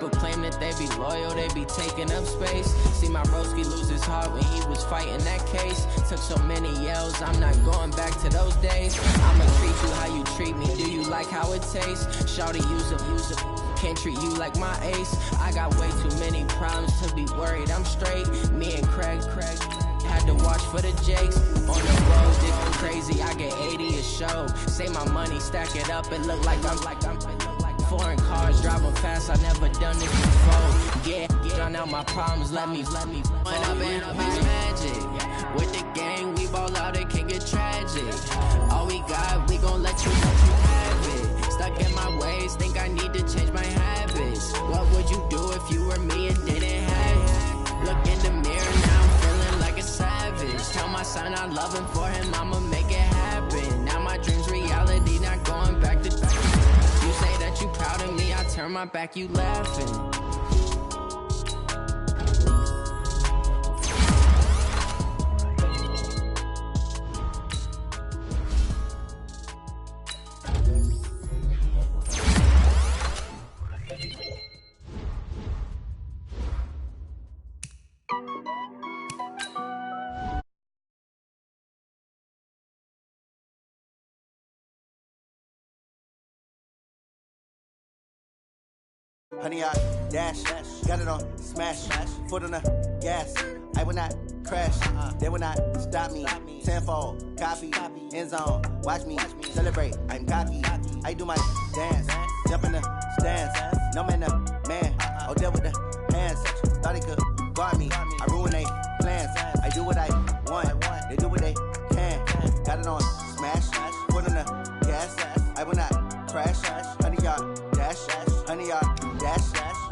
who claim that they be loyal, they be taking up space. See my broski lose his heart when he was fighting that case. Took so many yells, I'm not going back to those days. I'ma treat you how you treat me, do you like how it tastes? Shawty, use it, can't treat you like my ace. I got way too many problems to be worried, I'm straight. Me and Craig had to watch for the Jakes. On the road, it's crazy, I get 80 a show. Say my money, stack it up, it look like I'm foreign cars, driving fast, I never done this before. Yeah, drown out my problems, let me When I've been magic. With the gang, we ball out, it can get tragic. All we got, we gon' let you have it. Stuck in my ways, think I need to change my habits. What would you do if you were me and didn't have it? Look in the mirror, now I'm feeling like a savage. Tell my son I love him, for him I'ma make it happen. Now my dream's reality, not going back to You say that you proud of me, I turn my back, you laughing. Honey, I dash, got it on smash, foot on the gas. I will not crash, they will not stop me. Tenfold, copy, end zone, watch me celebrate. I'm cocky, I do my dance, jump in the stands. No man, oh, deal with the hands. Thought he could guard me, I ruin they plans. I do what I want, they do what they can. Got it on smash, foot on the gas. I will not crash, honey, yard dash, honey, yard dash,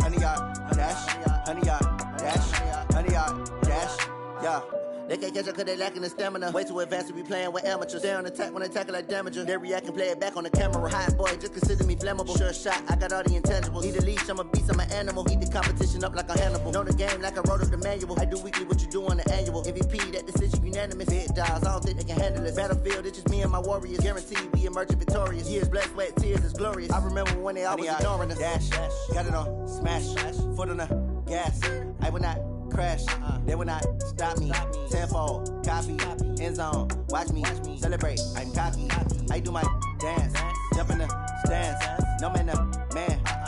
honey, yard dash, honey, yard dash, honey, yard dash, yeah. They can't catch up cause they lacking the stamina. Way too advanced to be playing with amateurs. Stay on attack when they tackle like damager. They react and play it back on the camera. Hot boy, just consider me flammable. Sure shot, I got all the intangibles. Need a leash, I'm a beast, I'm an animal. Heat the competition up like a Hannibal. Know the game like I wrote up the manual. I do weekly what you do on the annual. MVP, that decision unanimous. Big dials, I don't think they can handle it. Battlefield, it's just me and my warriors. Guaranteed we emerging victorious. Years, blood, sweat, tears, it's glorious. I remember when they always ignoring us. Dash, got it on smash, foot on the gas. I will not crash, they will not stop me. Tenfold, copy, end zone, watch me celebrate. I'm cocky, I do my dance, jump in the stands. No man,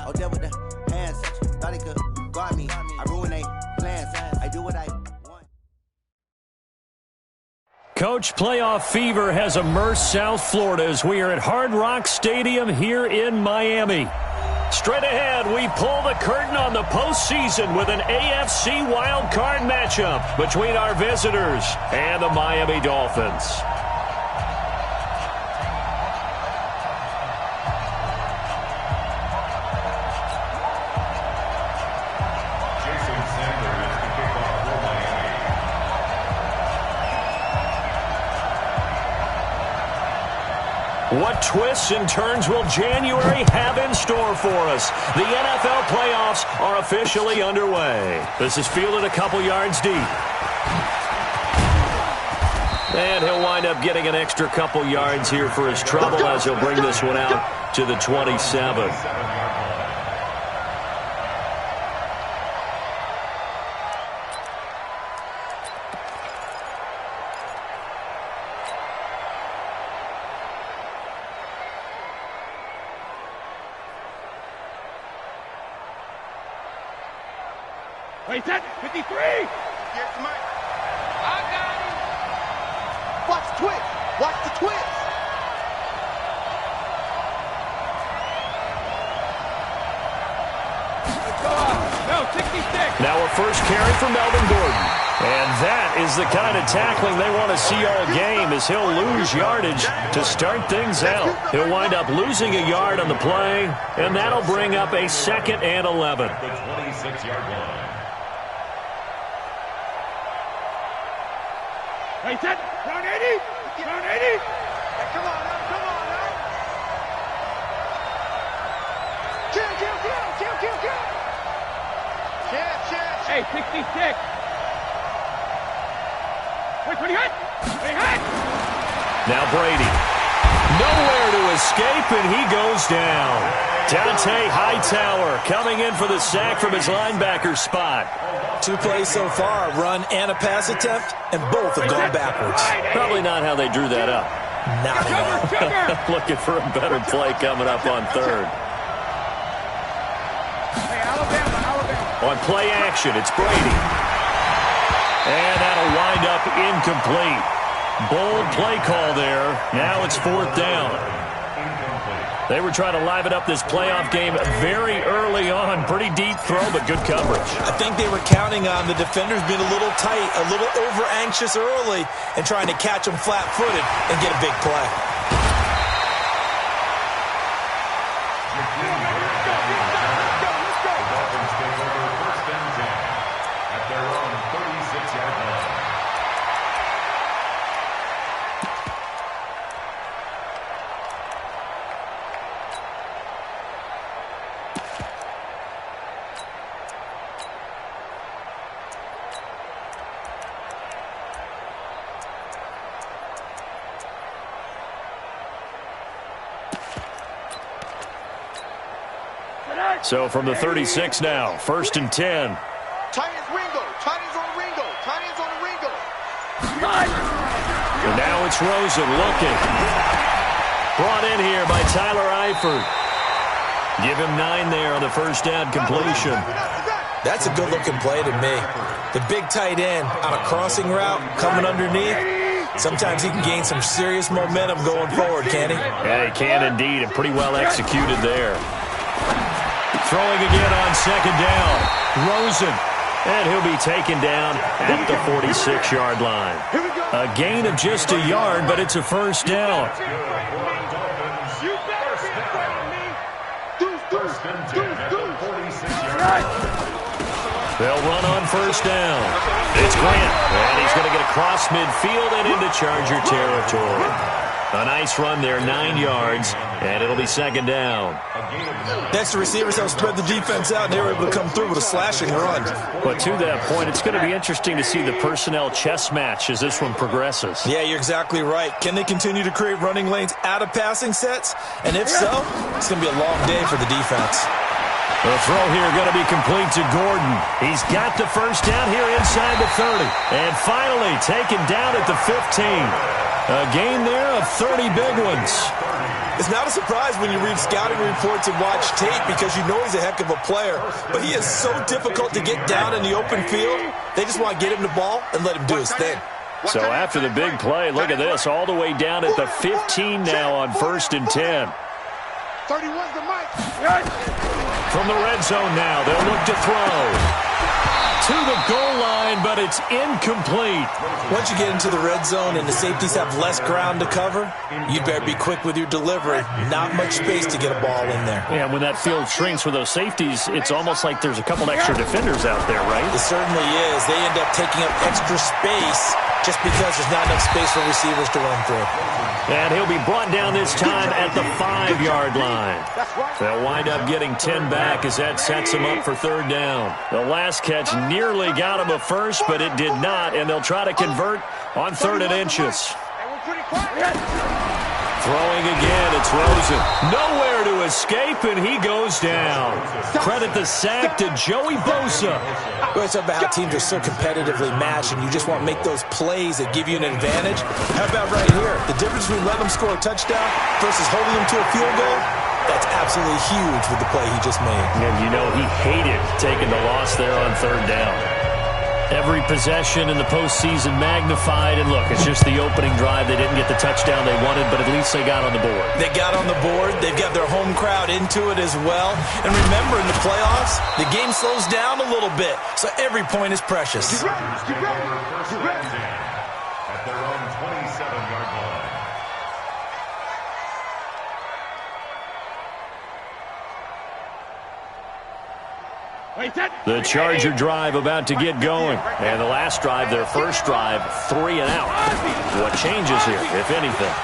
oh, deal with the hands. Thought he could guard me, I ruin they plans. I do what I want. Coach, playoff fever has immersed South Florida as we are at Hard Rock Stadium here in Miami. Straight ahead, we pull the curtain on the postseason with an AFC wildcard matchup between our visitors and the Miami Dolphins. What twists and turns will January have in store for us? The NFL playoffs are officially underway. This is fielded a couple yards deep. And he'll wind up getting an extra couple yards here for his trouble as he'll bring this one out to the 27. Play set, 53! Yes, Mike. I got him. Watch the twist. Watch the twist. Let's go out. No, 66. Now a first carry for Melvin Gordon. And that is the kind of tackling they want to see all game, as he'll lose yardage to start things out. He'll wind up losing a yard on the play, and that'll bring up a 2nd and 11. The 26-yard line. Hey, set. Down 80. Down 80. Hey, come on now. Come on now. Kill. Chance. Hey, 66. Wait, when he hit. Now Brady. Nowhere to escape, and he goes down. Dante Hightower coming in for the sack from his linebacker spot. 2 plays so far, a run and a pass attempt, and both have gone backwards. Probably not how they drew that up. Not at all. Looking for a better play coming up on third. On play action, it's Brady. And that'll wind up incomplete. Bold play call there. Now it's 4th down. They were trying to liven up this playoff game very early on. Pretty deep throw, but good coverage. I think they were counting on the defenders being a little tight, a little over-anxious early, and trying to catch them flat-footed and get a big play. So from the 36 now, 1st and 10. Tight ends Ringo. Tight ends on Ringo. Tight ends on Ringo. And now it's Rosen looking. Brought in here by Tyler Eifert. Give him 9 there on the first down completion. That's a good-looking play to me. The big tight end on a crossing route coming underneath. Sometimes he can gain some serious momentum going forward, can't he? Yeah, he can indeed, and pretty well executed there. Throwing again on 2nd down. Rosen. And he'll be taken down at the 46-yard line. A gain of just a yard, but it's a first down. They'll run on first down. It's Grant, and he's going to get across midfield and into Charger territory. A nice run there, 9 yards, and it'll be 2nd down. Next, the receivers help spread the defense out, and they were able to come through with a slashing run. But to that point, it's going to be interesting to see the personnel chess match as this one progresses. Yeah, you're exactly right. Can they continue to create running lanes out of passing sets? And if so, it's going to be a long day for the defense. The throw here going to be complete to Gordon. He's got the first down here inside the 30. And finally taken down at the 15. A gain there of 30 big ones. It's not a surprise when you read scouting reports and watch tape because you know he's a heck of a player. But he is so difficult to get down in the open field. They just want to get him the ball and let him do his thing. So after the big play, look at this, all the way down at the 15 now on 1st and 10. 31's the mic. From the red zone now, they'll look to throw. To the goal line, but it's incomplete. Once you get into the red zone and the safeties have less ground to cover, you better be quick with your delivery. Not much space to get a ball in there. Yeah, when that field shrinks with those safeties, it's almost like there's a couple extra defenders out there, right? It certainly is. They end up taking up extra space just because there's not enough space for receivers to run through. And he'll be brought down this time at the 5-yard line. They'll wind up getting 10 back as that sets them up for 3rd down. The last catch nearly got him a first, but it did not, and they'll try to convert on 3rd and inches. Throwing again, it's Rosen. Nowhere to escape, and he goes down. Credit the sack to Joey Bosa. Well, it's about how teams are so competitively matched, and you just want to make those plays that give you an advantage. How about right here? The difference between letting them score a touchdown versus holding them to a field goal, that's absolutely huge with the play he just made. And you know he hated taking the loss there on 3rd down. Every possession in the postseason magnified, and look, it's just the opening drive. They didn't get the touchdown they wanted, but at least they got on the board. They got on the board. They've got their home crowd into it as well. And remember, in the playoffs, the game slows down a little bit, so every point is precious. At their own 27-yard line. The Charger drive about to get going. And the last drive, their first drive, 3 and out. What changes here, if anything?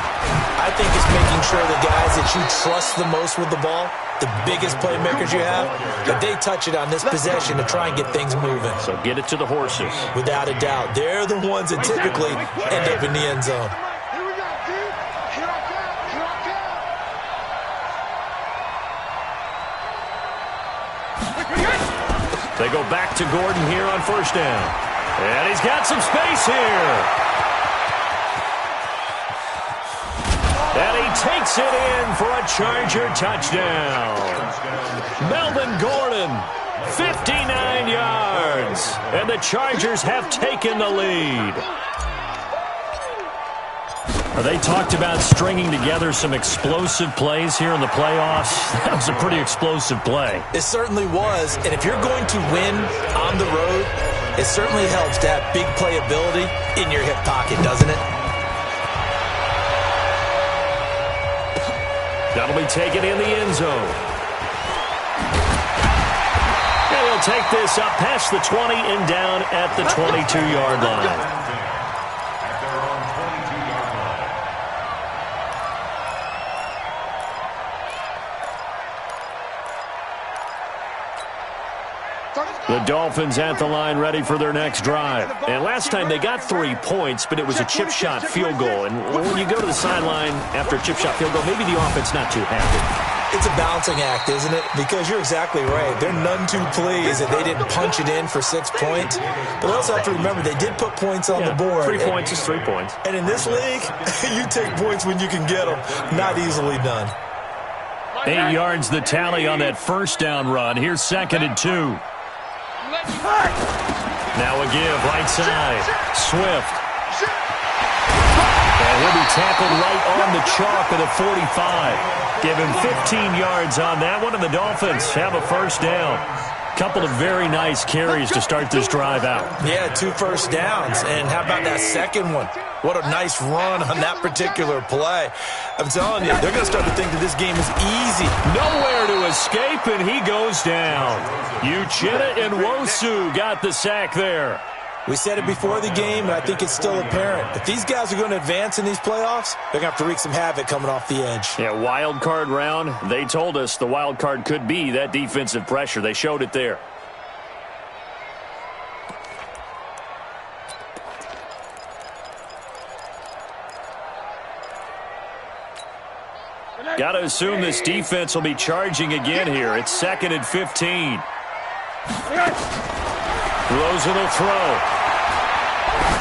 I think it's making sure the guys that you trust the most with the ball, the biggest playmakers you have, that they touch it on this possession to try and get things moving. So get it to the horses. Without a doubt. They're the ones that typically end up in the end zone. Here we go, dude. Here I come. Here I come. They go back to Gordon here on first down. And he's got some space here. And he takes it in for a Charger touchdown. Melvin Gordon, 59 yards. And the Chargers have taken the lead. They talked about stringing together some explosive plays here in the playoffs. That was a pretty explosive play. It certainly was. And if you're going to win on the road, it certainly helps to have big playability in your hip pocket, doesn't it? That'll be taken in the end zone. And he'll take this up past the 20 and down at the 22-yard line. The Dolphins at the line ready for their next drive. And last time they got 3 points, but it was a chip shot field goal. And when you go to the sideline after a chip shot field goal, maybe the offense not too happy. It's a balancing act, isn't it? Because you're exactly right. They're none too pleased that they didn't punch it in for 6 points. But we also have to remember they did put points on the board. 3 points is 3 points. And in this league, you take points when you can get them. Not easily done. 8 yards the tally on that first down run. Here's 2nd and 2. Now a give, right side. Swift. And he'll be tackled right on the chalk of the 45. Give him 15 yards on that one, and the Dolphins have a first down. Couple of very nice carries to start this drive out. Yeah, 2 first downs. And how about that second one? What a nice run on that particular play. I'm telling you, they're going to start to think that this game is easy. Nowhere to escape, and he goes down. Uchenna and Nwosu got the sack there. We said it before the game, and I think it's still apparent. If these guys are going to advance in these playoffs, they're going to have to wreak some havoc coming off the edge. Yeah, wild card round. They told us the wild card could be that defensive pressure. They showed it there. Got to assume this defense will be charging again here. It's 2nd and 15. Rosen will throw.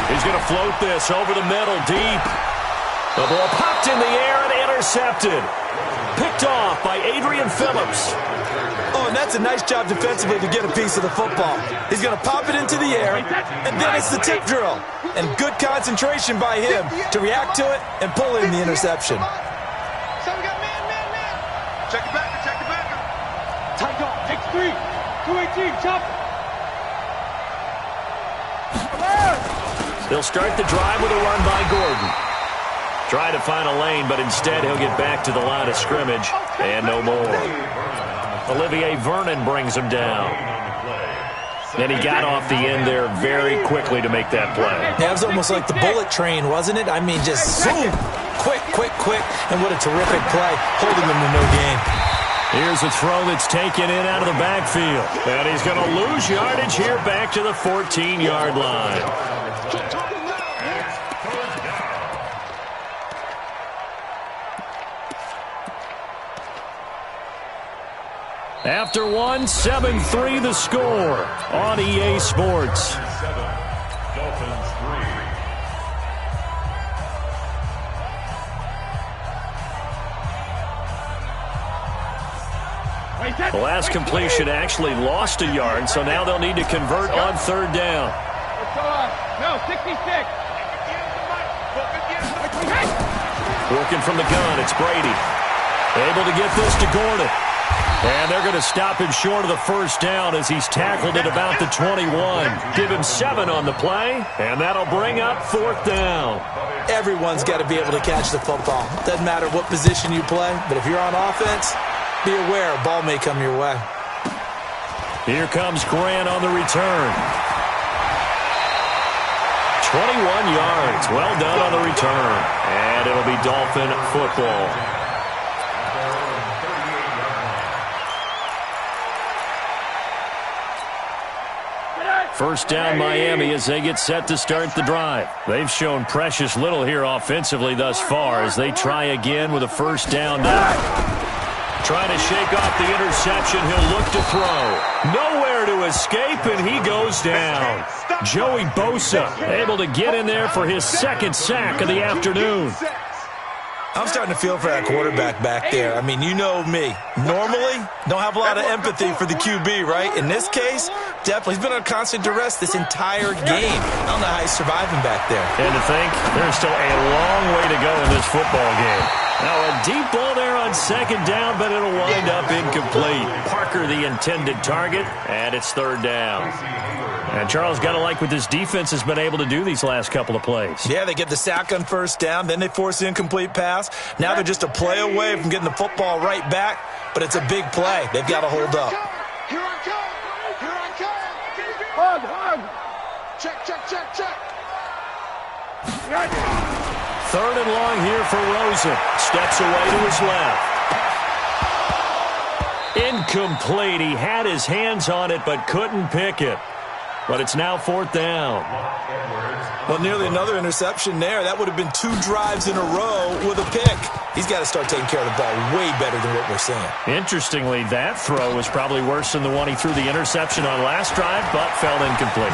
He's going to float this over the middle, deep. The ball popped in the air and intercepted. Picked off by Adrian Phillips. Oh, and that's a nice job defensively to get a piece of the football. He's going to pop it into the air, and then it's the tip drill. And good concentration by him to react to it and pull in the interception. So we got man. Check it back. Tight dog, takes 3. 218, chop. They'll start the drive with a run by Gordon. Try to find a lane, but instead he'll get back to the line of scrimmage, and no more. Olivier Vernon brings him down. And he got off the end there very quickly to make that play. Yeah, it was almost like the bullet train, wasn't it? I mean, just zoom. Quick. And what a terrific play, holding them to no gain. Here's a throw that's taken in out of the backfield. And he's going to lose yardage here back to the 14-yard line. After 1, 7-3 the score on EA Sports. 7, Dolphins 3. The last completion actually lost a yard, so now they'll need to convert on 3rd down. No, 66. Working from the gun, it's Brady. Able to get this to Gordon. And they're going to stop him short of the first down as he's tackled at about the 21. Give him 7 on the play, and that'll bring up 4th down. Everyone's got to be able to catch the football. Doesn't matter what position you play, but if you're on offense, be aware a ball may come your way. Here comes Grant on the return. 21 yards. Well done on the return. And it'll be Dolphin football. First down Miami as they get set to start the drive. They've shown precious little here offensively thus far as they try again with a first down now. Trying to shake off the interception. He'll look to throw. Nowhere to escape, and he goes down. Joey Bosa able to get in there for his second sack of the afternoon. I'm starting to feel for that quarterback back there. I mean, you know me. Normally, don't have a lot of empathy for the QB, right? In this case, definitely. He's been on constant duress this entire game. I don't know how he's surviving back there. And to think, there's still a long way to go in this football game. Now, a deep ball there on second down, but it'll wind up incomplete. Parker, the intended target, and it's third down. And Charles, got to like what this defense has been able to do these last couple of plays. Yeah, they get the sack on first down, then they force the incomplete pass. Now they're just a play away from getting the football right back, but it's a big play. They've got to hold up. Here I come. Here I come. Hug. Check. Third and long here for Rosen. Steps away to his left. Incomplete. He had his hands on it but couldn't pick it. But it's now fourth down. Well, nearly another interception there. That would have been 2 drives in a row with a pick. He's got to start taking care of the ball way better than what we're seeing. Interestingly, that throw was probably worse than the one he threw the interception on last drive, but fell incomplete.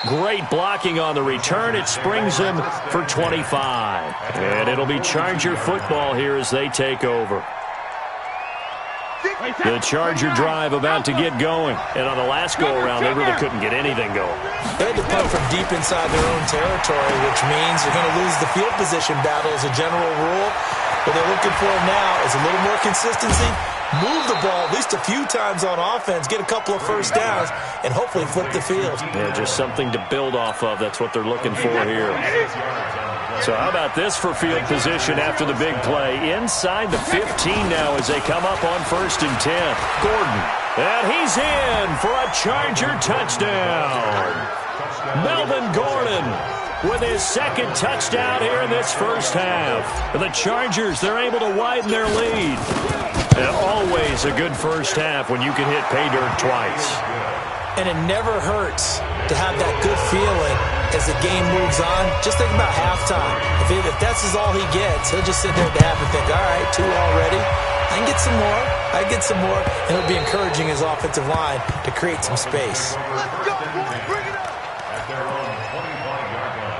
Great blocking on the return. It springs him for 25. And it'll be Charger football here as they take over. The Charger drive about to get going. And on the last go-around, they really couldn't get anything going. They had to punt from deep inside their own territory, which means they're going to lose the field position battle as a general rule. What they're looking for now is a little more consistency, move the ball at least a few times on offense, get a couple of first downs, and hopefully flip the field. Yeah, just something to build off of. That's what they're looking for here. So how about this for field position after the big play? Inside the 15 now as they come up on 1st and 10. Gordon. And he's in for a Charger touchdown. Melvin Gordon with his second touchdown here in this first half. The Chargers, they're able to widen their lead. And always a good first half when you can hit pay dirt twice. And it never hurts to have that good feeling as the game moves on. Just think about halftime. If that's all he gets, he'll just sit there at the half and think, all right, 2 already. I can get some more. I can get some more. And it'll be encouraging his offensive line to create some space. Let's go, boys. Bring it up. At their own 25-yard line.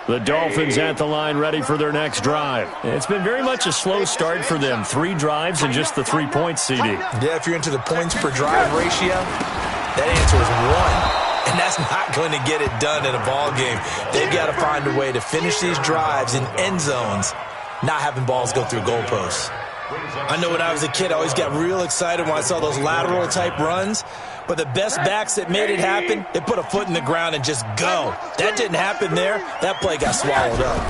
The Dolphins at the line ready for their next drive. It's been very much a slow start for them. 3 drives and just the 3 points, CD. Yeah, if you're into the points per drive ratio, that answer is 1. And that's not going to get it done in a ball game. They've got to find a way to finish these drives in end zones, not having balls go through goalposts. I know when I was a kid, I always got real excited when I saw those lateral-type runs. But the best backs that made it happen, they put a foot in the ground and just go. That didn't happen there. That play got swallowed up.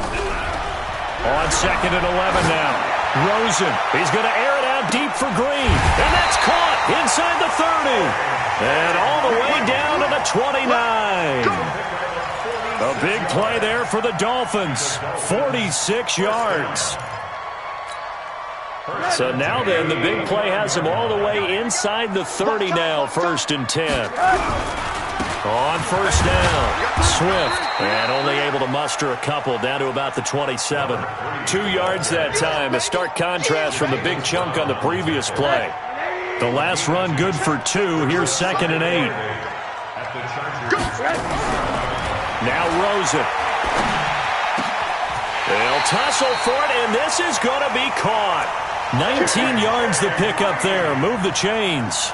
On 2nd and 11 now. Rosen, he's going to air it out deep for Green. And that's caught inside the 30. And all the way down to the 29. A big play there for the Dolphins. 46 yards. So now then, the big play has him all the way inside the 30 now, 1st and 10. On 1st down, Swift, and only able to muster a couple down to about the 27. 2 yards that time, a stark contrast from the big chunk on the previous play. The last run good for 2. Here's 2nd and 8. Now Rosen. They'll tussle for it, and this is going to be caught. 19 yards the pick up there. Move the chains.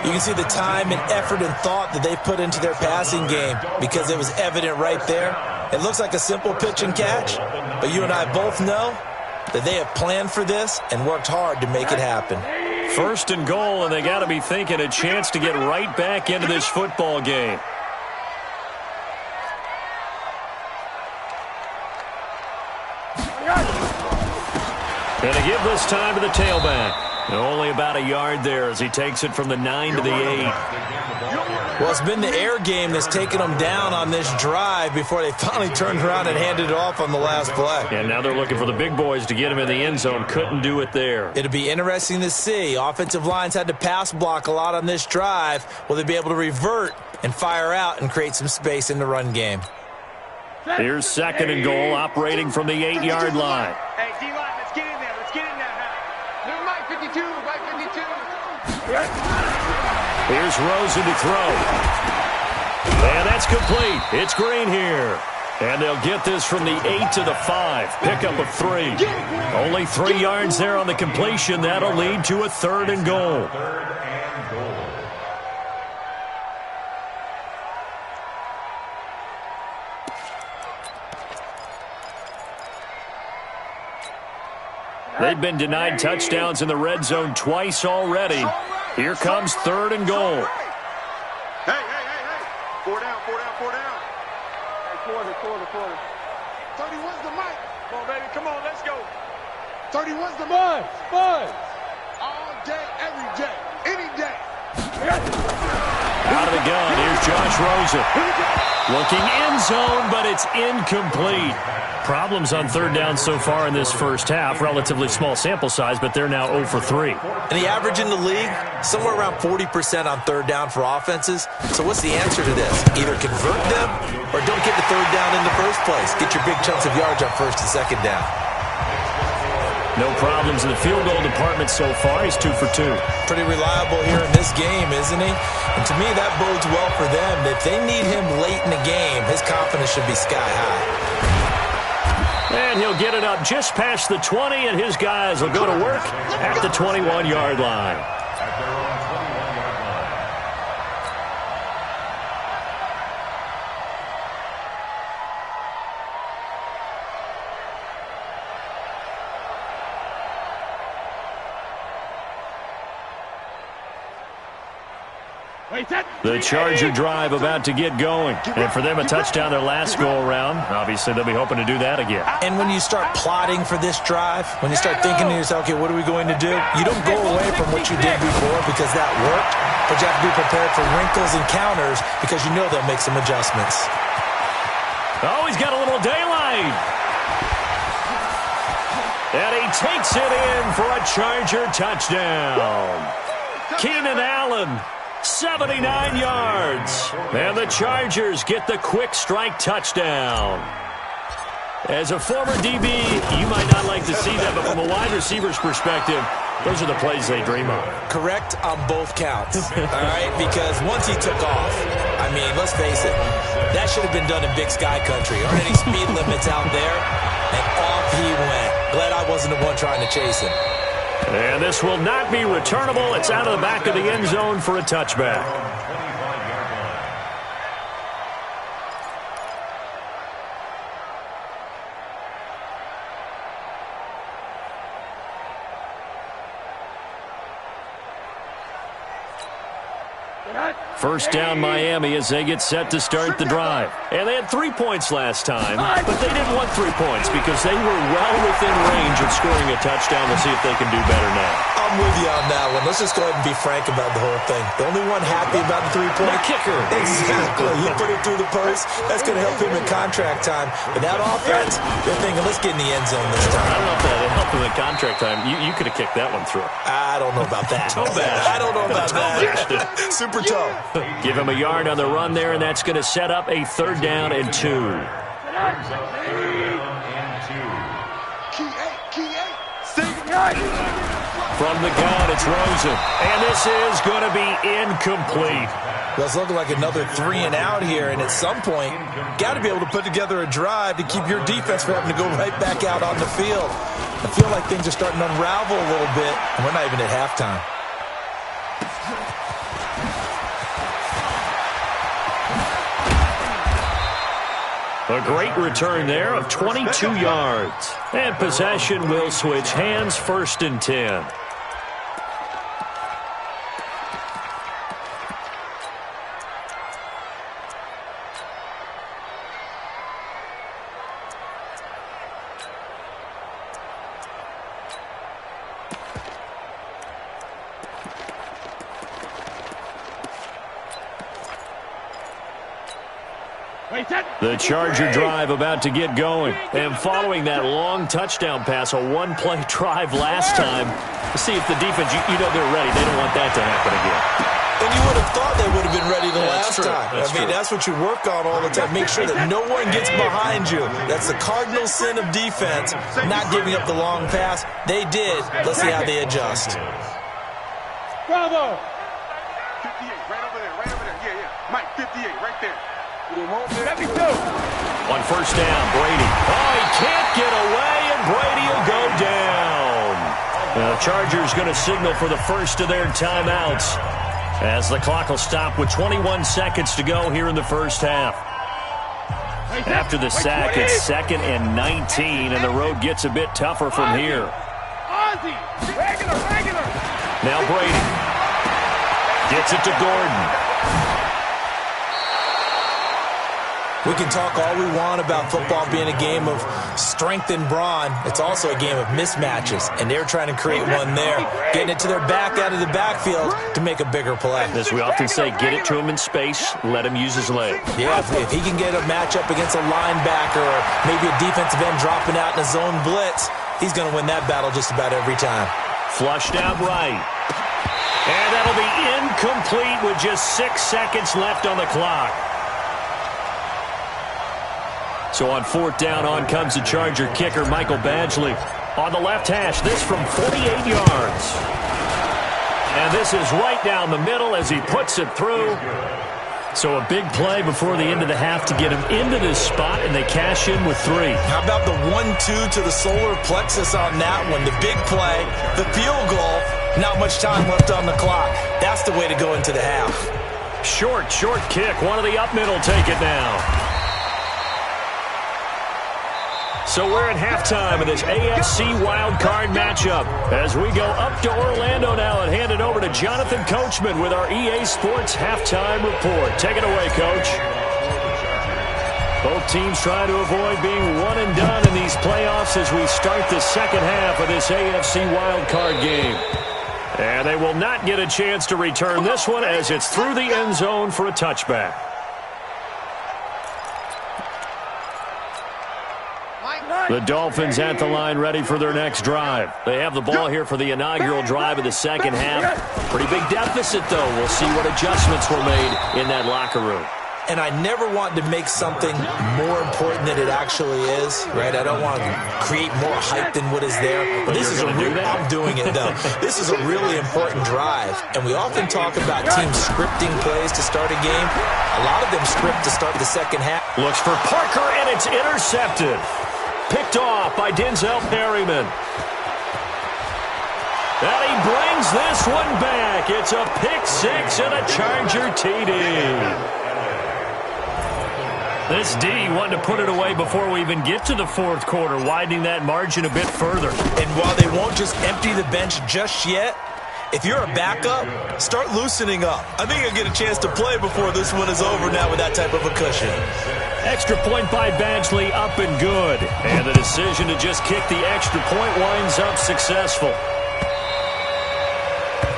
You can see the time and effort and thought that they put into their passing game because it was evident right there. It looks like a simple pitch and catch, but you and I both know that they have planned for this and worked hard to make it happen. 1st and goal, and they got to be thinking a chance to get right back into this football game. And to give this time to the tailback. Only about a yard there as he takes it from the 9 to the 8. Well, it's been the air game that's taken them down on this drive before they finally turned around and handed it off on the last play. And now they're looking for the big boys to get him in the end zone. Couldn't do it there. It'll be interesting to see. Offensive lines had to pass block a lot on this drive. Will they be able to revert and fire out and create some space in the run game? Here's 2nd and goal, operating from the 8-yard line. Hey, D-line, let's get in there. Let's get in there now. Never mind, 52, right 52. Here's Rosen to throw. And that's complete. It's Green here. And they'll get this from the 8 to the 5. Pickup of 3. Only 3 yards there on the completion. That'll lead to a 3rd and goal. They've been denied touchdowns in the red zone twice already. Here comes 3rd and goal. Hey. 4 down. Hey, quarter. 31's the mic. Come on, baby. Come on, let's go. 31's the buzz. All day, every day, any day. Out of the gun, here's Josh Rosen. Looking end zone, but it's incomplete. Problems on 3rd down so far in this first half. Relatively small sample size, but they're now 0 for 3. And the average in the league, somewhere around 40% on 3rd down for offenses. So what's the answer to this? Either convert them or don't get the 3rd down in the first place. Get your big chunks of yards on 1st and 2nd down. No problems in the field goal department so far. He's 2 for 2. Pretty reliable here in this game, isn't he? And to me, that bodes well for them. If they need him late in the game, his confidence should be sky high. And he'll get it up just past the 20, and his guys will go to work at the 21-yard line. At their own 21-yard line. The Charger drive about to get going. And for them, a touchdown their last go-around. Obviously, they'll be hoping to do that again. And when you start plotting for this drive, when you start thinking to yourself, okay, what are we going to do? You don't go away from what you did before because that worked, but you have to be prepared for wrinkles and counters because you know they'll make some adjustments. Oh, he's got a little daylight. And he takes it in for a Charger touchdown. Keenan Allen, 79 yards. And the Chargers get the quick strike touchdown. As a former DB, you might not like to see that, but from a wide receiver's perspective, those are the plays they dream of. Correct on both counts, all right? Because once he took off, I mean, let's face it, that should have been done in Big Sky Country. Aren't any speed limits out there? And off he went. Glad I wasn't the one trying to chase him. And this will not be returnable. It's out of the back of the end zone for a touchback. 25-yard line. First down Miami as they get set to start the drive. And they had 3 points last time, but they didn't want 3 points because they were well within range of scoring a touchdown. We'll see if they can do better now. I'm with you on that one. Let's just go ahead and be frank about the whole thing. The only one happy about the 3-point The kicker. Exactly. He put it through the post. That's going to help him in contract time. But that offense, they're thinking, let's get in the end zone this time. I don't know if that helped him in contract time. You could have kicked that one through. I don't know about that. I don't know about that. Super tough. Give him a yard on the run there, and that's going to set up a 3rd down and 2. Brings up 3rd down and 2. Key eight. From the gun, it's Rosen. And this is going to be incomplete. Well, it's looking like another 3 and out here, and at some point, got to be able to put together a drive to keep your defense from having to go right back out on the field. I feel like things are starting to unravel a little bit, and we're not even at halftime. A great return there of 22 yards. And possession will switch hands, 1st and 10. The Charger drive about to get going. And following that long touchdown pass, a one-play drive last time, to see if the defense, you know they're ready. They don't want that to happen again. And you would have thought they would have been ready the last time. That's what you work on all the time. Make sure that no one gets behind you. That's the cardinal sin of defense, not giving up the long pass. They did. Let's see how they adjust. Bravo! 58, right over there. Yeah. Mike, 58, right there. 72. On first down, Brady. Oh, he can't get away, and Brady will go down. The Chargers going to signal for the first of their timeouts, as the clock will stop with 21 seconds to go here in the first half. After the sack, it's 2nd and 19, and the road gets a bit tougher from here. Regular. Now Brady gets it to Gordon. We can talk all we want about football being a game of strength and brawn. It's also a game of mismatches, and they're trying to create one there, getting it to their back out of the backfield to make a bigger play. As we often say, get it to him in space, let him use his leg. Yeah, if he can get a matchup against a linebacker or maybe a defensive end dropping out in a zone blitz, he's going to win that battle just about every time. Flushed out right. And that'll be incomplete with just 6 seconds left on the clock. So on 4th down, on comes the Charger kicker, Michael Badgley. On the left hash, this from 48 yards. And this is right down the middle as he puts it through. So a big play before the end of the half to get him into this spot, and they cash in with 3. How about the 1-2 to the solar plexus on that one? The big play, the field goal, not much time left on the clock. That's the way to go into the half. Short kick. One of the up middle take it now. So we're at halftime of this AFC wildcard matchup as we go up to Orlando now and hand it over to Jonathan Coachman with our EA Sports halftime report. Take it away, Coach. Both teams trying to avoid being one and done in these playoffs as we start the second half of this AFC wildcard game. And they will not get a chance to return this one as it's through the end zone for a touchback. The Dolphins at the line ready for their next drive. They have the ball here for the inaugural drive of the second half. Pretty big deficit, though. We'll see what adjustments were made in that locker room. And I never want to make something more important than it actually is, right? I don't want to create more hype than what is there. But this is I'm doing it, though. This is a really important drive. And we often talk about teams scripting plays to start a game. A lot of them script to start the second half. Looks for Parker, and it's intercepted. Picked off by Denzel Perryman. And he brings this one back. It's a pick 6 and a Charger TD. This D wanted to put it away before we even get to the 4th quarter, widening that margin a bit further. And while they won't just empty the bench just yet, if you're a backup, start loosening up. I think you'll get a chance to play before this one is over now with that type of a cushion. Extra point by Badgley, up and good. And the decision to just kick the extra point winds up successful.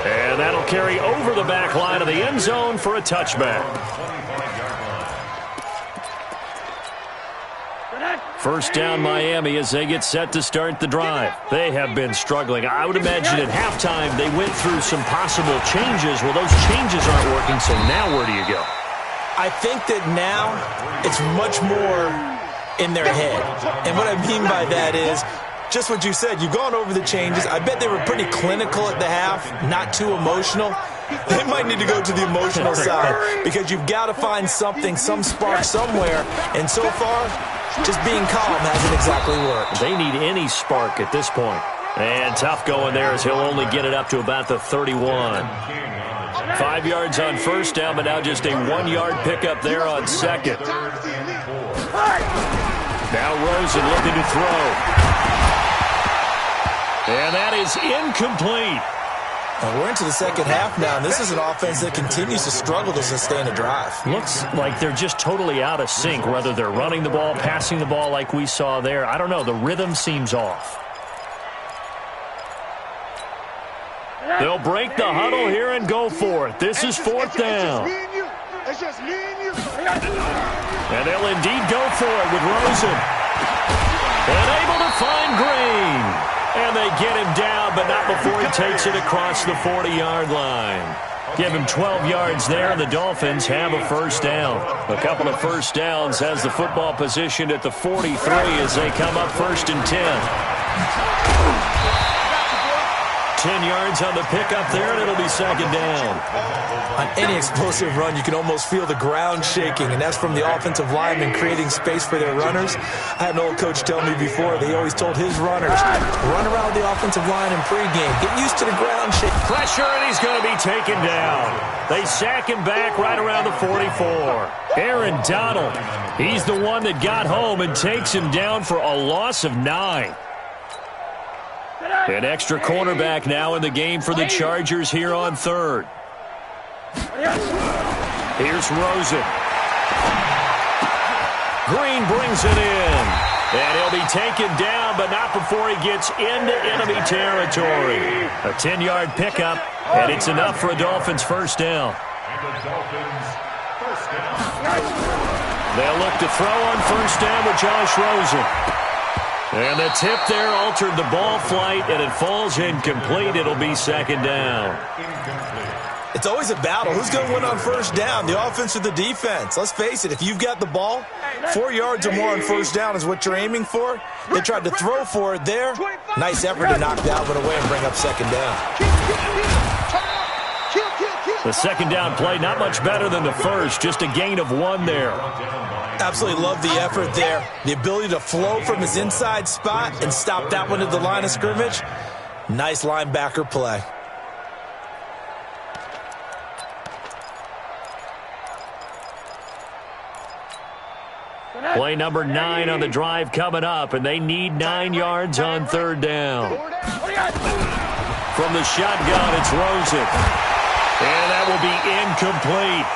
And that'll carry over the back line of the end zone for a touchback. First down, Miami, as they get set to start the drive. They have been struggling. I would imagine at halftime they went through some possible changes. Well, those changes aren't working, so now where do you go? I think that now it's much more in their head. And what I mean by that is just what you said. You've gone over the changes. I bet they were pretty clinical at the half, not too emotional. They might need to go to the emotional side because you've got to find something, some spark somewhere. And so far, just being calm hasn't exactly worked. They need any spark at this point. And tough going there as he'll only get it up to about the 31. 5 yards on first down, but now just a 1-yard pickup there on second. Now Rosen looking to throw. And that is incomplete. Well, we're into the second half now, and this is an offense that continues to struggle to sustain a drive. Looks like they're just totally out of sync, whether they're running the ball, passing the ball like we saw there. I don't know. The rhythm seems off. They'll break the huddle here and go for it. This is 4th down. It's just me and you. And they'll indeed go for it with Rosen. And able to find Green. And they get him down, but not before he takes it across the 40-yard line. Give him 12 yards there, and the Dolphins have a first down. A couple of first downs has the football positioned at the 43 as they come up first and 10. 10 yards on the pickup there, and it'll be second down. On any explosive run, you can almost feel the ground shaking, and that's from the offensive linemen creating space for their runners. I had an old coach tell me before, they always told his runners, run around the offensive line in pregame. Get used to the ground shake. Pressure, and he's going to be taken down. They sack him back right around the 44. Aaron Donald, he's the one that got home and takes him down for a loss of 9. An extra cornerback now in the game for the Chargers here on third. Here's Rosen. Green brings it in. And he'll be taken down, but not before he gets into enemy territory. A 10-yard pickup, and it's enough for a Dolphins first down. They'll look to throw on first down with Josh Rosen. And the tip there altered the ball flight, and it falls incomplete. It'll be second down. It's always a battle. Who's going to win on first down, the offense or the defense? Let's face it, if you've got the ball, 4 yards or more on first down is what you're aiming for. They tried to throw for it there. Nice effort to knock that one away and bring up second down. The second down play, not much better than the first, just a gain of 1 there. Absolutely love the effort there. The ability to flow from his inside spot and stop that one at the line of scrimmage. Nice linebacker play. Play number 9 on the drive coming up, and they need 9 yards on third down. From the shotgun, it's Rosen. And that will be incomplete.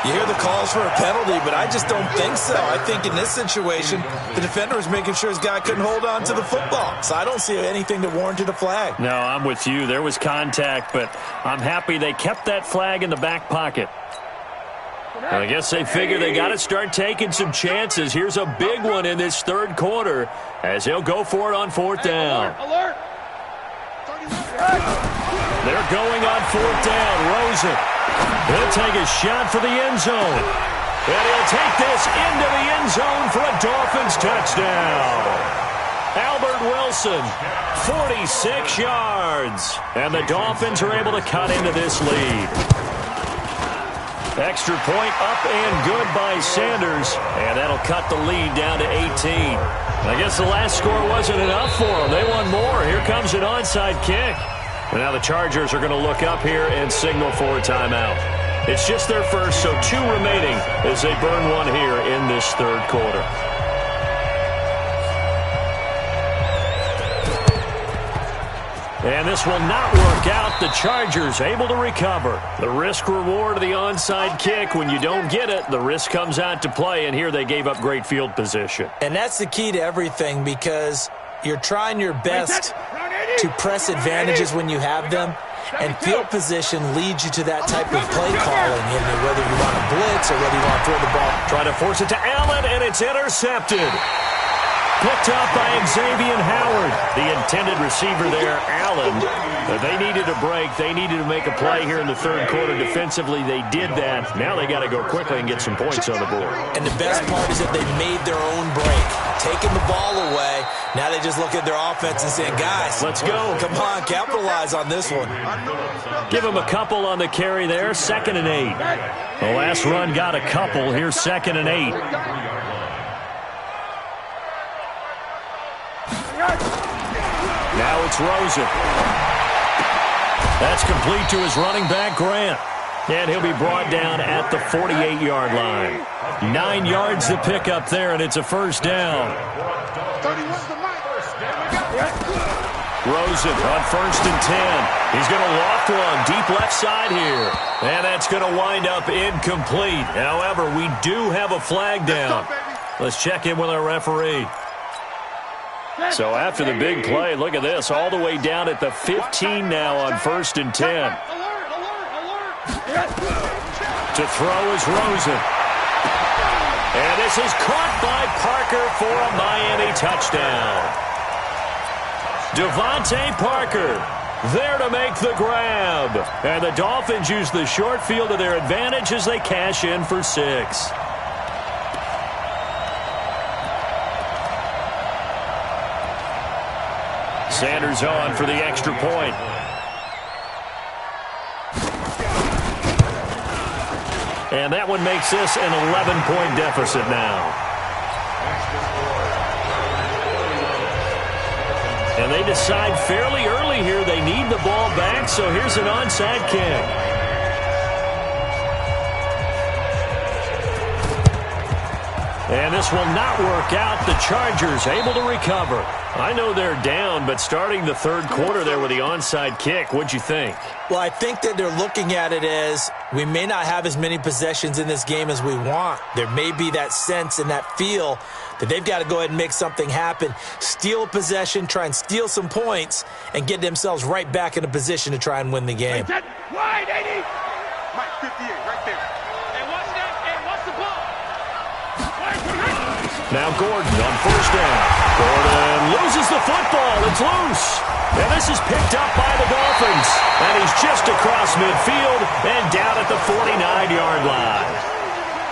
You hear the calls for a penalty, but I just don't think so. I think in this situation, the defender was making sure his guy couldn't hold on to the football. So I don't see anything that warranted a flag. No, I'm with you. There was contact, but I'm happy they kept that flag in the back pocket. I guess they figure they got to start taking some chances. Here's a big one in this third quarter as they'll go for it on fourth down. Alert! They're going on fourth down. Rosen. He'll take a shot for the end zone. And he'll take this into the end zone for a Dolphins touchdown. Albert Wilson, 46 yards. And the Dolphins are able to cut into this lead. Extra point up and good by Sanders. And that'll cut the lead down to 18. I guess the last score wasn't enough for them. They want more. Here comes an onside kick. And now the Chargers are going to look up here and signal for a timeout. It's just their first, so 2 remaining as they burn one here in this third quarter. And this will not work out. The Chargers able to recover. The risk-reward of the onside kick. When you don't get it, the risk comes out to play, and here they gave up great field position. And that's the key to everything because you're trying your best to press advantages when you have them, and field position leads you to that type of play calling, whether you want to blitz or whether you want to throw the ball. Trying to force it to Allen, and it's intercepted. Picked up by Xavier Howard. The intended receiver there, Allen. They needed a break. They needed to make a play here in the third quarter. Defensively, they did that. Now they got to go quickly and get some points on the board. And the best part is that they made their own break. Taking the ball away. Now they just look at their offense and saying, guys, let's go. Come on, capitalize on this one. Give them a couple on the carry there. 2nd and 8. The last run got a couple. Here's 2nd and 8. Now it's Rosen. That's complete to his running back, Grant. And he'll be brought down at the 48-yard line. 9 yards to pick up there, and it's a first down. Rosen on 1st and 10. He's going to loft one deep left side here. And that's going to wind up incomplete. However, we do have a flag down. Let's check in with our referee. So after the big play, look at this, all the way down at the 15 now on 1st and 10. To throw is Rosen. And this is caught by Parker for a Miami touchdown. Devontae Parker there to make the grab. And the Dolphins use the short field to their advantage as they cash in for 6. Sanders on for the extra point. And that one makes this an 11-point deficit now. And they decide fairly early here they need the ball back, so here's an onside kick. And this will not work out. The Chargers able to recover. I know they're down, but starting the third quarter there with the onside kick, what'd you think? Well, I think that they're looking at it as we may not have as many possessions in this game as we want. There may be that sense and that feel that they've got to go ahead and make something happen, steal a possession, try and steal some points, and get themselves right back in a position to try and win the game. Wide, 80. Mike, 58, right there. And what's the ball? Now Gordon on first down. Gordon loses the football. It's loose. And this is picked up by the Dolphins. And he's just across midfield and down at the 49-yard line.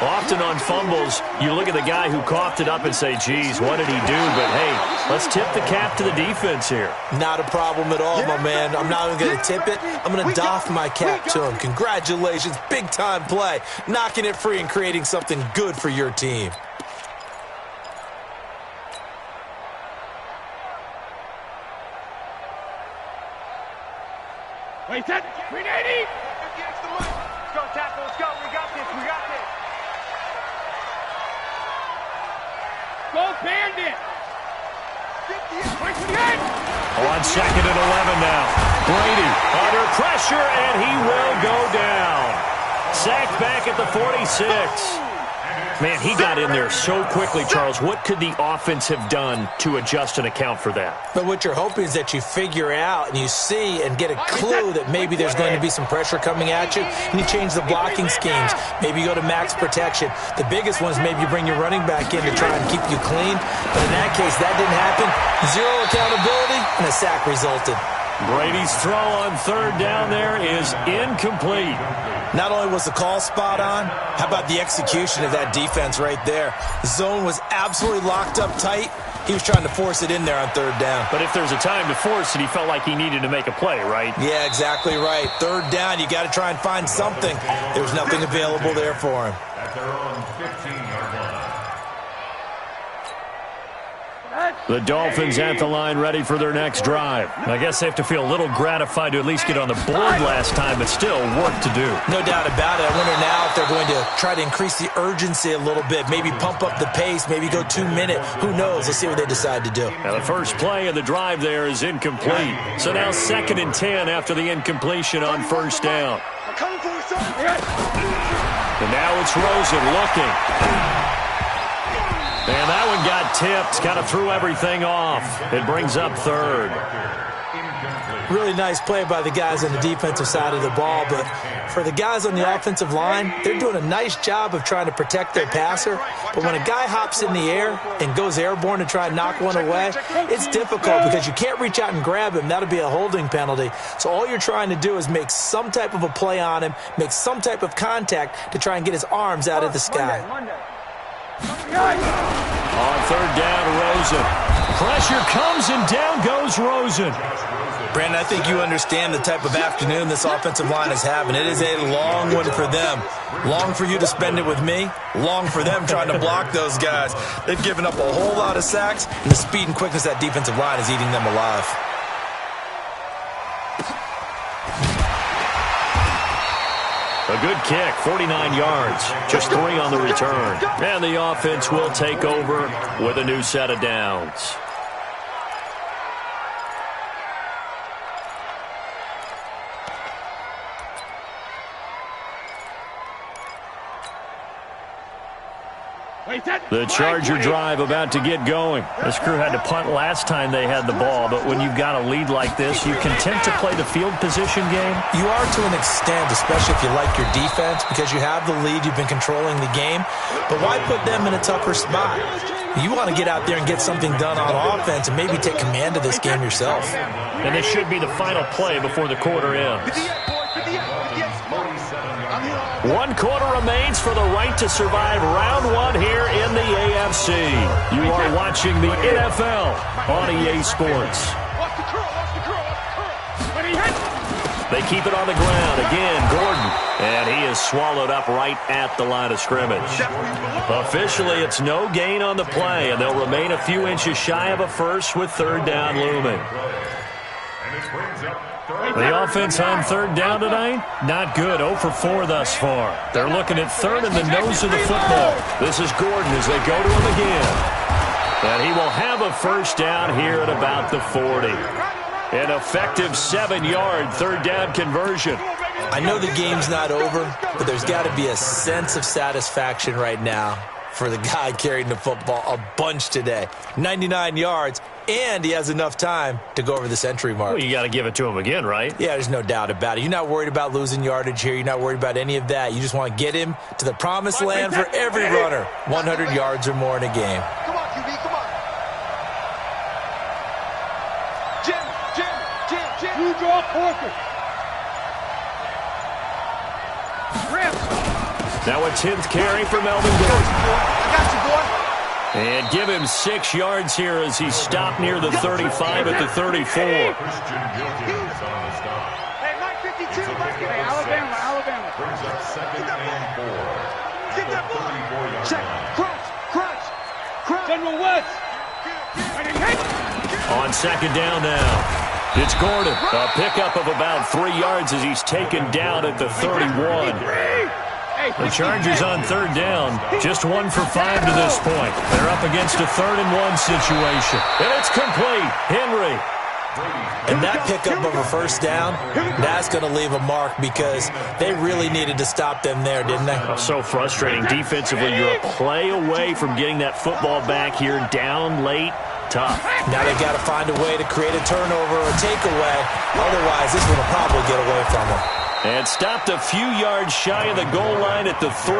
Often on fumbles, you look at the guy who coughed it up and say, geez, what did he do? But, hey, let's tip the cap to the defense here. Not a problem at all, my man. I'm not even going to tip it. I'm going to doff my cap to him. Congratulations. Big-time play. Knocking it free and creating something good for your team. Wait, set. 380. Let's go, tackle. Let's go. We got this. We got this. Go Bandit. 58. On second and 11 now. Brady under pressure, and he will go down. Sacked back at the 46. Man, he got in there so quickly, Charles. What could the offense have done to adjust and account for that? But what you're hoping is that you figure out and you see and get a clue that maybe there's going to be some pressure coming at you, and you change the blocking schemes. Maybe you go to max protection. The biggest one is maybe you bring your running back in to try and keep you clean. But in that case, that didn't happen. Zero accountability, and a sack resulted. Brady's throw on third down there is incomplete. Not only was the call spot on, how about the execution of that defense right there? The zone was absolutely locked up tight. He was trying to force it in there on third down. But if there's a time to force it, he felt like he needed to make a play, right? Yeah, exactly right. Third down, you got to try and find something. There was nothing available there for him. At their own 15-yard line. The Dolphins at the line ready for their next drive. I guess they have to feel a little gratified to at least get on the board last time, but still work to do. No doubt about it. I wonder now if they're going to try to increase the urgency a little bit, maybe pump up the pace, maybe go 2-minute. Who knows? Let's see what they decide to do. Now the first play of the drive there is incomplete. So now 2nd and 10 after the incompletion on first down. And now it's Rosen looking. And that one got tipped, kind of threw everything off. It brings up third. Really nice play by the guys on the defensive side of the ball, but for the guys on the offensive line, they're doing a nice job of trying to protect their passer. But when a guy hops in the air and goes airborne to try and knock one away, it's difficult because you can't reach out and grab him. That'll be a holding penalty. So all you're trying to do is make some type of a play on him, make some type of contact to try and get his arms out of the sky. On third down, Rosen. Pressure comes and down goes Rosen. Brandon, I think you understand the type of afternoon this offensive line is having. It is a long one for them. Long for you to spend it with me. Long for them trying to block those guys. They've given up a whole lot of sacks, and the speed and quickness of that defensive line is eating them alive. A good kick, 49 yards, just 3 on the return. And the offense will take over with a new set of downs. The Charger drive about to get going. This crew had to punt last time they had the ball, but when you've got a lead like this, you content to play the field position game? You are to an extent, especially if you like your defense, because you have the lead, you've been controlling the game. But why put them in a tougher spot? You want to get out there and get something done on offense and maybe take command of this game yourself. And this should be the final play before the quarter ends. 1 quarter remains for the right to survive round 1 here in the AFC. You are watching the NFL on EA Sports. They keep it on the ground. Again, Gordon. And he is swallowed up right at the line of scrimmage. Officially, it's no gain on the play, and they'll remain a few inches shy of a first with third down looming. The offense on third down tonight, not good. 0 for 4 thus far. They're looking at third in the nose of the football. This is Gordon as they go to him again. And he will have a first down here at about the 40. An effective 7-yard third down conversion. I know the game's not over, but there's got to be a sense of satisfaction right now for the guy carrying the football a bunch today. 99 yards, and he has enough time to go over the century mark. Well, you got to give it to him again, right? Yeah, there's no doubt about it. You're not worried about losing yardage here. You're not worried about any of that. You just want to get him to the promised land for every runner. 100 yards or more in a game. Come on, QB, come on. Jim. You draw Parker. Now a 10th carry for Melvin Gordon. I got you, boy. And give him 6 yards here as he stopped near the 35 at the 34. Hey, Mike 52. Hey, Alabama. Brings up 2nd and 4. Get that ball. Check. Crunch. General West. On 2nd down now. It's Gordon. A pickup of about 3 yards as he's taken down at the 31. The Chargers on third down, just 1 for 5 to this point. They're up against a 3rd and 1 situation. And it's complete. Henry. And that pickup of a first down, that's going to leave a mark because they really needed to stop them there, didn't they? So frustrating. Defensively, you're a play away from getting that football back here down late. Tough. Now they've got to find a way to create a turnover or takeaway. Otherwise, this one will probably get away from them. And stopped a few yards shy of the goal line at the 3.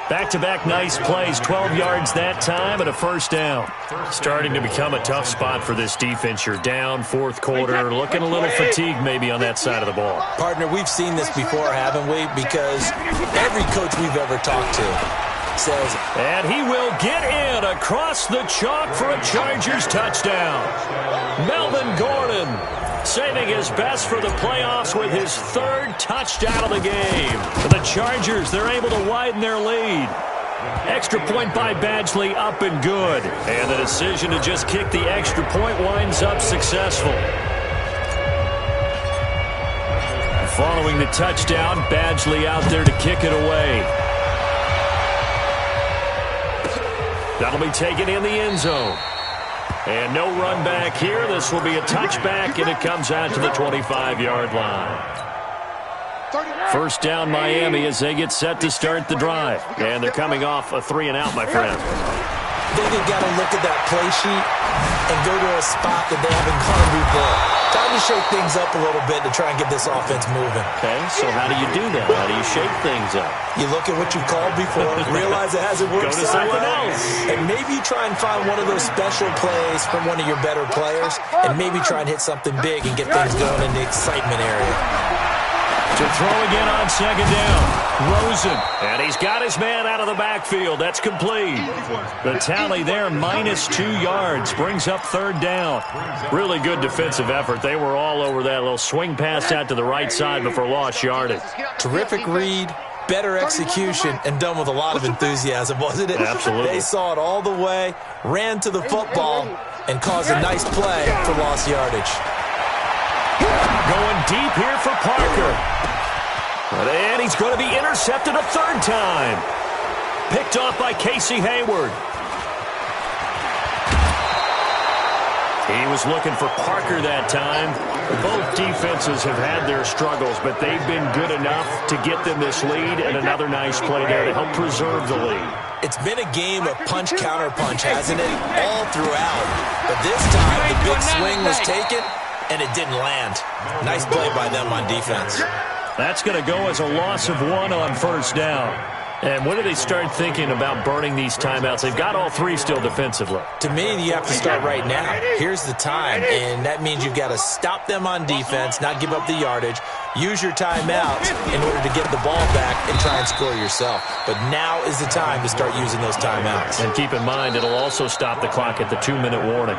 Back-to-back nice plays, 12 yards that time and a first down. Starting to become a tough spot for this defense. You're down, 4th quarter, looking a little fatigued maybe on that side of the ball. Partner, we've seen this before, haven't we? Because every coach we've ever talked to says, and he will get in across the chalk for a Chargers touchdown. Melvin Gordon saving his best for the playoffs with his 3rd touchdown of the game. For the Chargers, they're able to widen their lead. Extra point by Badgley up and good. And the decision to just kick the extra point winds up successful. Following the touchdown, Badgley out there to kick it away. That'll be taken in the end zone. And no run back here. This will be a touchback, and it comes out to the 25-yard line. First down Miami as they get set to start the drive. And they're coming off a 3-and-out, my friend. I think they've got to look at that play sheet and go to a spot that they haven't gone before. Time to shake things up a little bit to try and get this offense moving. Okay, so how do you do that? How do you shake things up? You look at what you've called before, realize it hasn't worked so well, else. and maybe try and find one of those special plays from one of your better players, and maybe try and hit something big and get things going in the excitement area. To throw again on 2nd down. Rosen. And he's got his man out of the backfield. That's complete. The tally there, -2 yards. Brings up 3rd down. Really good defensive effort. They were all over that little swing pass out to the right side before lost yardage. Terrific read, better execution, and done with a lot of enthusiasm, wasn't it? Absolutely. They saw it all the way, ran to the football, and caused a nice play for lost yardage. Going deep here for Parker. And he's going to be intercepted a 3rd time. Picked off by Casey Hayward. He was looking for Parker that time. Both defenses have had their struggles, but they've been good enough to get them this lead, and another nice play there to help preserve the lead. It's been a game of punch-counter-punch, hasn't it? All throughout. But this time, the big swing was taken, and it didn't land. Nice play by them on defense. That's going to go as a loss of 1 on first down. And when do they start thinking about burning these timeouts? They've got all 3 still defensively. To me, you have to start right now. Here's the time, and that means you've got to stop them on defense, not give up the yardage, use your timeouts in order to get the ball back and try and score yourself. But now is the time to start using those timeouts. And keep in mind, it'll also stop the clock at the 2-minute warning.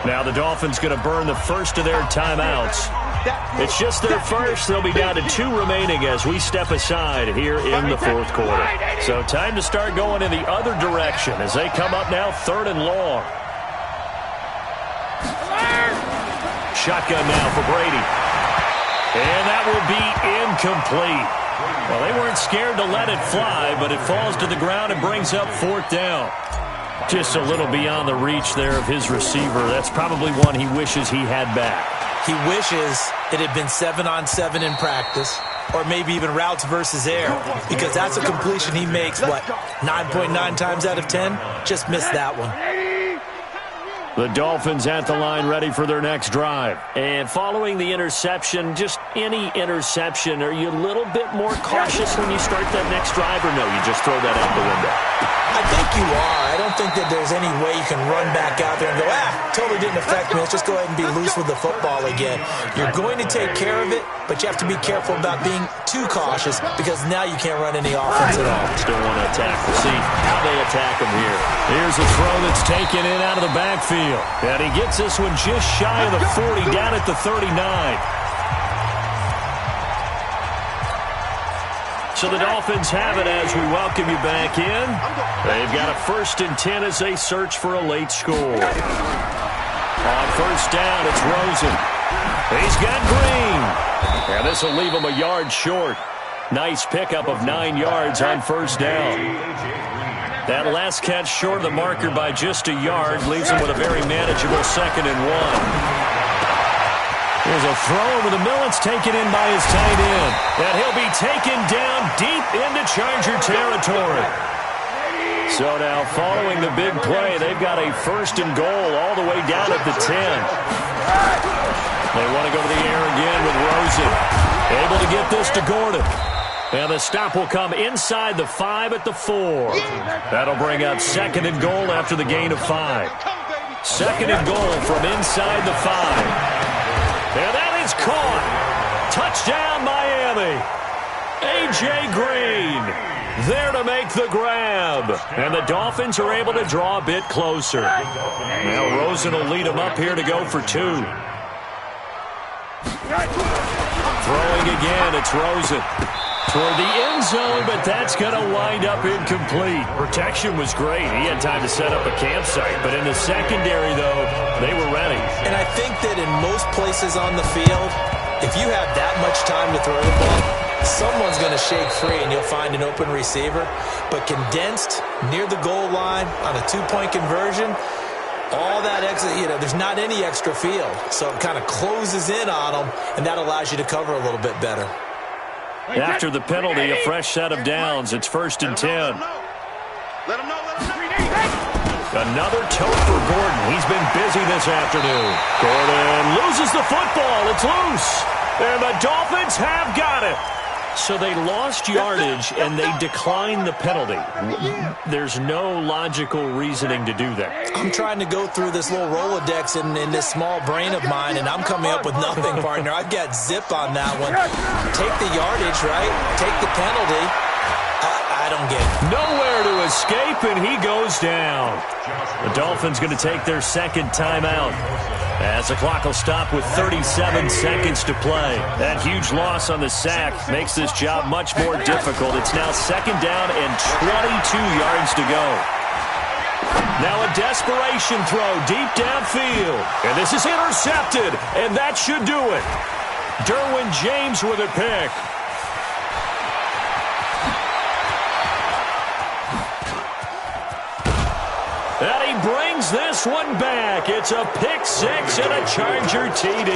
Now the Dolphins going to burn the first of their timeouts. It's just their first. They'll be down to 2 remaining as we step aside here in the fourth quarter. So time to start going in the other direction as they come up now 3rd and long. Shotgun now for Brady. And that will be incomplete. Well, they weren't scared to let it fly, but it falls to the ground and brings up 4th down. Just a little beyond the reach there of his receiver. That's probably one he wishes he had back. He wishes it had been 7-on-7 in practice, or maybe even routes versus air, because that's a completion he makes, 9.9 times out of 10? Just missed that one. The Dolphins at the line ready for their next drive. And following the interception, just any interception, are you a little bit more cautious when you start that next drive, or no, you just throw that out the window? I think you are. I don't think that there's any way you can run back out there and go, totally didn't affect me. Let's just go ahead and be loose with the football again. You're going to take care of it, but you have to be careful about being too cautious because now you can't run any offense at all. Still want to attack. We'll see how they attack him here. Here's a throw that's taken in out of the backfield. And he gets this one just shy of the 40, down at the 39. So the Dolphins have it as we welcome you back in. They've got a 1st and 10 as they search for a late score. On first down, it's Rosen. He's got Green. And this will leave him a yard short. Nice pickup of 9 yards on first down. That last catch short of the marker by just a yard leaves him with a very manageable 2nd and 1. There's a throw over the middle. It's taken in by his tight end. And he'll be taken down deep into Charger territory. So now following the big play, they've got a 1st and goal all the way down at the 10. They want to go to the air again with Rosen. Able to get this to Gordon. And the stop will come inside the 5 at the 4. That'll bring up 2nd and goal after the gain of 5. 2nd and goal from inside the 5. And that is caught. Touchdown, Miami. A.J. Green there to make the grab. And the Dolphins are able to draw a bit closer. Now Rosen will lead them up here to go for 2. Throwing again, it's Rosen. Toward the end zone, but that's going to wind up incomplete. Protection was great. He had time to set up a campsite. But in the secondary, though, they were ready. And I think that in most places on the field, if you have that much time to throw the ball, someone's going to shake free and you'll find an open receiver. But condensed near the goal line on a 2-point conversion, all that extra, there's not any extra field. So it kind of closes in on them, and that allows you to cover a little bit better. After the penalty, a fresh set of downs. It's 1st and 10. Another tote for Gordon. He's been busy this afternoon. Gordon loses the football. It's loose. And the Dolphins have got it. So they lost yardage, and they declined the penalty. There's no logical reasoning to do that. I'm trying to go through this little Rolodex in this small brain of mine, and I'm coming up with nothing, partner. I've got zip on that one. Take the yardage, right? Take the penalty. I don't get it. Nowhere to escape, and he goes down. The Dolphins going to take their 2nd timeout, as the clock will stop with 37 seconds to play. That huge loss on the sack makes this job much more difficult. It's now 2nd down and 22 yards to go. Now a desperation throw deep downfield. And this is intercepted, and that should do it. Derwin James with a pick. And he brings this one back. It's a pick 6 and a Charger TD.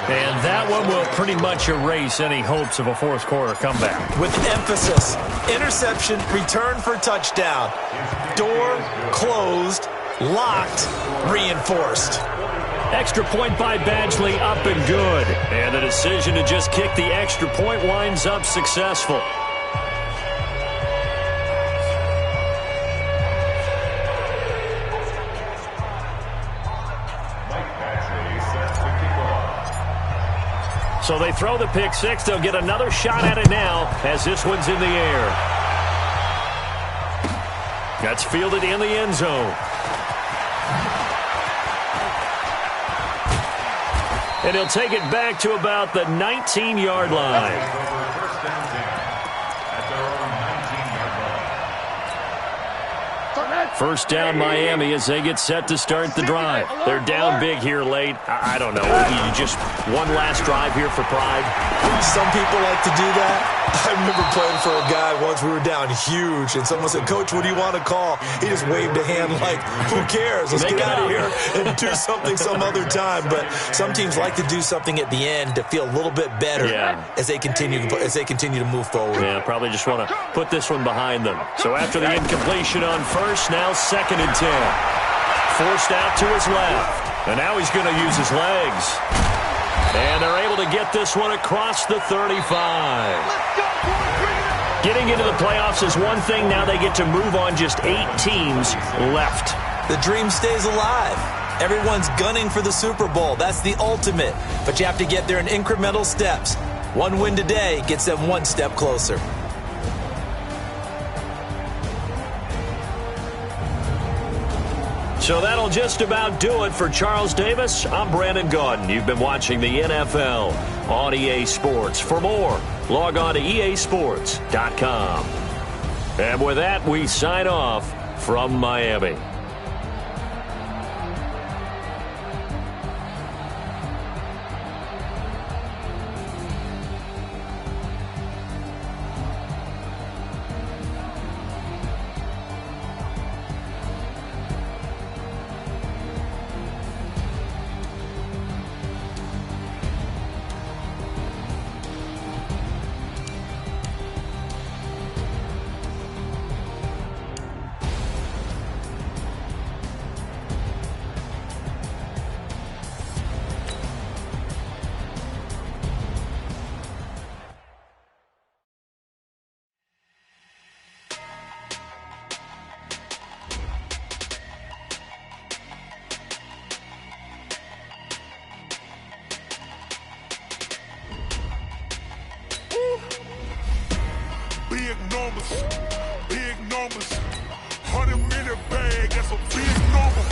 And that one will pretty much erase any hopes of a fourth quarter comeback. With emphasis, interception, return for touchdown. Door closed, locked, reinforced. Extra point by Badgley, up and good. And the decision to just kick the extra point winds up successful. So they throw the pick six. They'll get another shot at it now as this one's in the air. That's fielded in the end zone. And he'll take it back to about the 19-yard line. First down Miami as they get set to start the drive. They're down big here late. I don't know. You just one last drive here for pride. Some people like to do that. I remember playing for a guy once. We were down huge, and someone said, "Coach, what do you want to call?" He just waved a hand like, "Who cares? Let's get out of here and do something some other time." But some teams like to do something at the end to feel a little bit better as they continue to move forward. Yeah, probably just want to put this one behind them. So after the incompletion on first, now 2nd and 10. Forced out to his left. And now he's going to use his legs. And they're able to get this one across the 35. Getting into the playoffs is one thing. Now they get to move on. Just 8 teams left. The dream stays alive. Everyone's gunning for the Super Bowl. That's the ultimate. But you have to get there in incremental steps. One win today gets them one step closer. So that'll just about do it for Charles Davis. I'm Brandon Gaudin. You've been watching the NFL on EA Sports. For more, log on to easports.com. And with that, we sign off from Miami. Big numbers, 100-minute bag, that's a big number.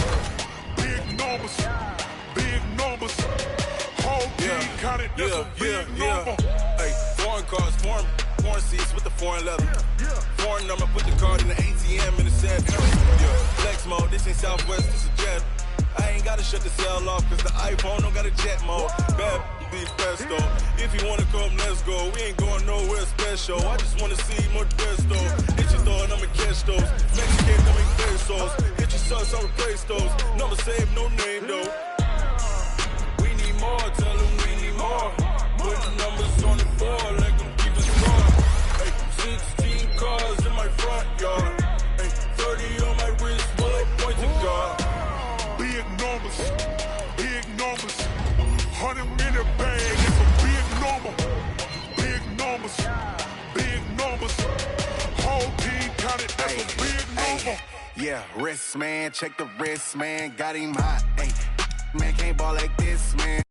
Big numbers, whole team counted, that's a big number. Hey, foreign cars, foreign seats with the foreign leather. Foreign number, put the card in the ATM in the sad flex mode, this ain't Southwest, this is jet. I ain't gotta shut the cell off, cause the iPhone don't got a jet mode. Bad be pesto. If you wanna come, let's go. We ain't going nowhere special. I just wanna see more pesto. Hit your thought, I'ma catch those. Mexican, I make pesos. Hit your sus, I'll replace those. Number save, no name though. We need more, tell them we need more. Put the numbers on the board like I'm keeping score. Hey, 16 cars in my front yard. Hey, 30 on my wrist, full of points and guard. Big numbers, 100-minute bag, it's a big number. Big numbers, whole team counted, that's a big number. Yeah, wrist man, check the wrist man, got him hot. Ay, man can't ball like this man.